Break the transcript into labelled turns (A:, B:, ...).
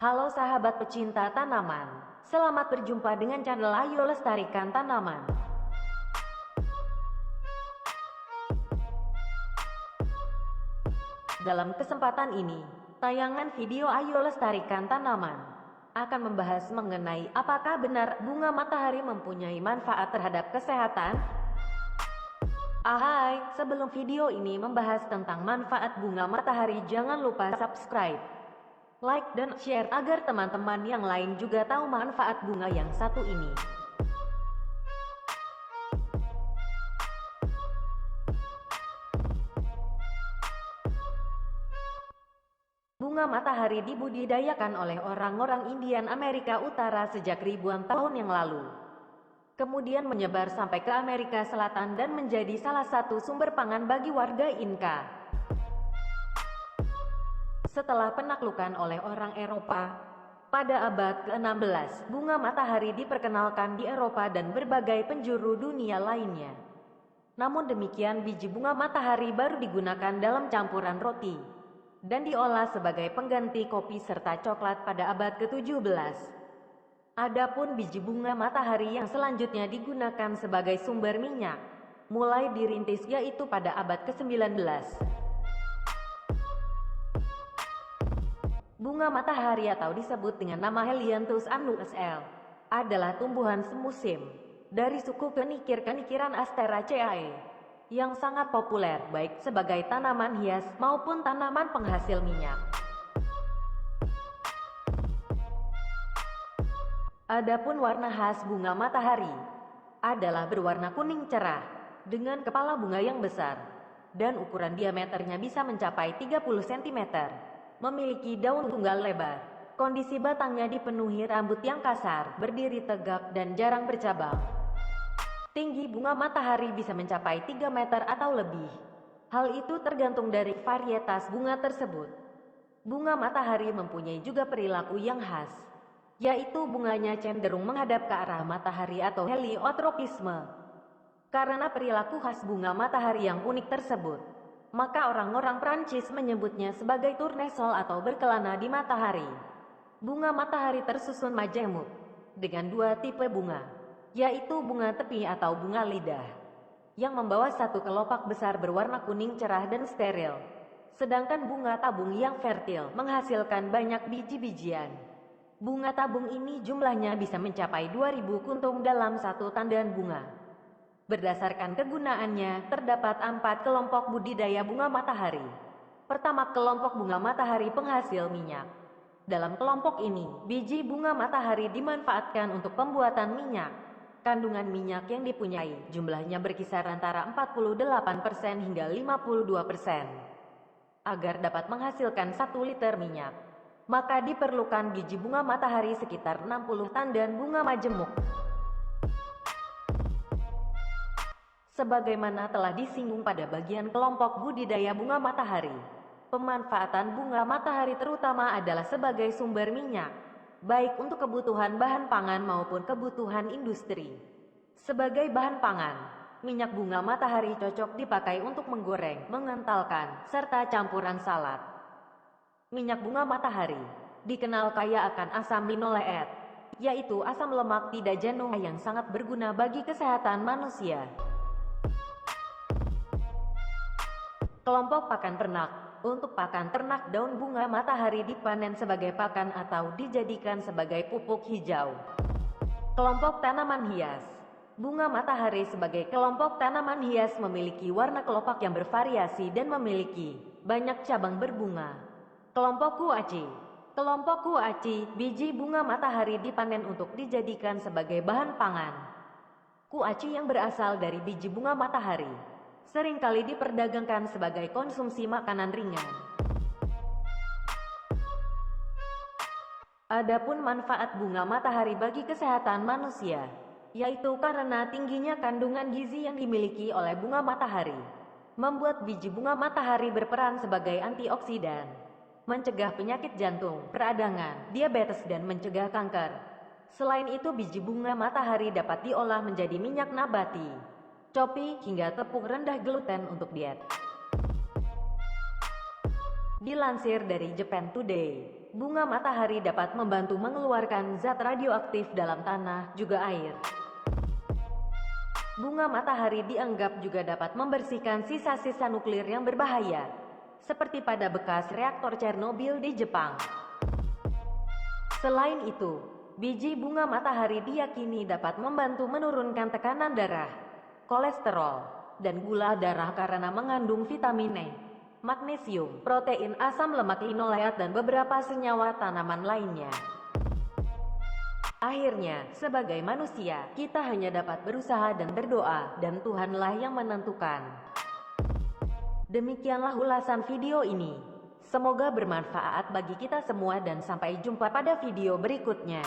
A: Halo sahabat pecinta tanaman, selamat berjumpa dengan channel Ayo Lestarikan Tanaman. Dalam kesempatan ini, tayangan video Ayo Lestarikan Tanaman akan membahas mengenai apakah benar bunga matahari mempunyai manfaat terhadap kesehatan. Hai, sebelum video ini membahas tentang manfaat bunga matahari, jangan lupa subscribe, like, dan share agar teman-teman yang lain juga tahu manfaat bunga yang satu ini. Bunga matahari dibudidayakan oleh orang-orang Indian Amerika Utara sejak ribuan tahun yang lalu. Kemudian menyebar sampai ke Amerika Selatan dan menjadi salah satu sumber pangan bagi warga Inka. Setelah penaklukan oleh orang Eropa, pada abad ke-16, bunga matahari diperkenalkan di Eropa dan berbagai penjuru dunia lainnya. Namun demikian, biji bunga matahari baru digunakan dalam campuran roti dan diolah sebagai pengganti kopi serta coklat pada abad ke-17. Adapun biji bunga matahari yang selanjutnya digunakan sebagai sumber minyak mulai dirintis, yaitu pada abad ke-19. Bunga matahari atau disebut dengan nama Helianthus annus L adalah tumbuhan semusim dari suku kenikir-kenikiran Asteraceae yang sangat populer baik sebagai tanaman hias maupun tanaman penghasil minyak. Adapun warna khas bunga matahari adalah berwarna kuning cerah dengan kepala bunga yang besar dan ukuran diameternya bisa mencapai 30 cm. Memiliki daun tunggal lebar. Kondisi batangnya dipenuhi rambut yang kasar, berdiri tegak dan jarang bercabang. Tinggi bunga matahari bisa mencapai 3 meter atau lebih. Hal itu tergantung dari varietas bunga tersebut. Bunga matahari mempunyai juga perilaku yang khas, yaitu bunganya cenderung menghadap ke arah matahari atau heliotropisme. Karena perilaku khas bunga matahari yang unik tersebut, maka orang-orang Prancis menyebutnya sebagai tournesol atau berkelana di matahari. Bunga matahari tersusun majemuk dengan dua tipe bunga, yaitu bunga tepi atau bunga lidah, yang membawa satu kelopak besar berwarna kuning cerah dan steril, sedangkan bunga tabung yang fertil menghasilkan banyak biji-bijian. Bunga tabung ini jumlahnya bisa mencapai 2000 kuntum dalam satu tandan bunga. Berdasarkan kegunaannya, terdapat 4 kelompok budidaya bunga matahari. Pertama, kelompok bunga matahari penghasil minyak. Dalam kelompok ini, biji bunga matahari dimanfaatkan untuk pembuatan minyak. Kandungan minyak yang dipunyai jumlahnya berkisar antara 48% hingga 52%. Agar dapat menghasilkan 1 liter minyak, maka diperlukan biji bunga matahari sekitar 60 tandan bunga majemuk. Sebagaimana telah disinggung pada bagian kelompok budidaya bunga matahari, pemanfaatan bunga matahari terutama adalah sebagai sumber minyak, baik untuk kebutuhan bahan pangan maupun kebutuhan industri. Sebagai bahan pangan, minyak bunga matahari cocok dipakai untuk menggoreng, mengentalkan, serta campuran salad. Minyak bunga matahari dikenal kaya akan asam linoleat, yaitu asam lemak tidak jenuh yang sangat berguna bagi kesehatan manusia. Kelompok pakan ternak. Untuk pakan ternak, daun bunga matahari dipanen sebagai pakan atau dijadikan sebagai pupuk hijau. Kelompok tanaman hias. Bunga matahari sebagai kelompok tanaman hias memiliki warna kelopak yang bervariasi dan memiliki banyak cabang berbunga. Kelompok kuaci. Kelompok kuaci, biji bunga matahari dipanen untuk dijadikan sebagai bahan pangan. Kuaci yang berasal dari biji bunga matahari seringkali diperdagangkan sebagai konsumsi makanan ringan. Adapun manfaat bunga matahari bagi kesehatan manusia, yaitu karena tingginya kandungan gizi yang dimiliki oleh bunga matahari, membuat biji bunga matahari berperan sebagai antioksidan, mencegah penyakit jantung, peradangan, diabetes, dan mencegah kanker. Selain itu, biji bunga matahari dapat diolah menjadi minyak nabati, copi, hingga tepung rendah gluten untuk diet. Dilansir dari Japan Today, bunga matahari dapat membantu mengeluarkan zat radioaktif dalam tanah, juga air. Bunga matahari dianggap juga dapat membersihkan sisa-sisa nuklir yang berbahaya, seperti pada bekas reaktor Chernobyl di Jepang. Selain itu, biji bunga matahari diyakini dapat membantu menurunkan tekanan darah, kolesterol, dan gula darah karena mengandung vitamin E, magnesium, protein, asam lemak linoleat, dan beberapa senyawa tanaman lainnya. Akhirnya, sebagai manusia, kita hanya dapat berusaha dan berdoa, dan Tuhanlah yang menentukan. Demikianlah ulasan video ini. Semoga bermanfaat bagi kita semua dan sampai jumpa pada video berikutnya.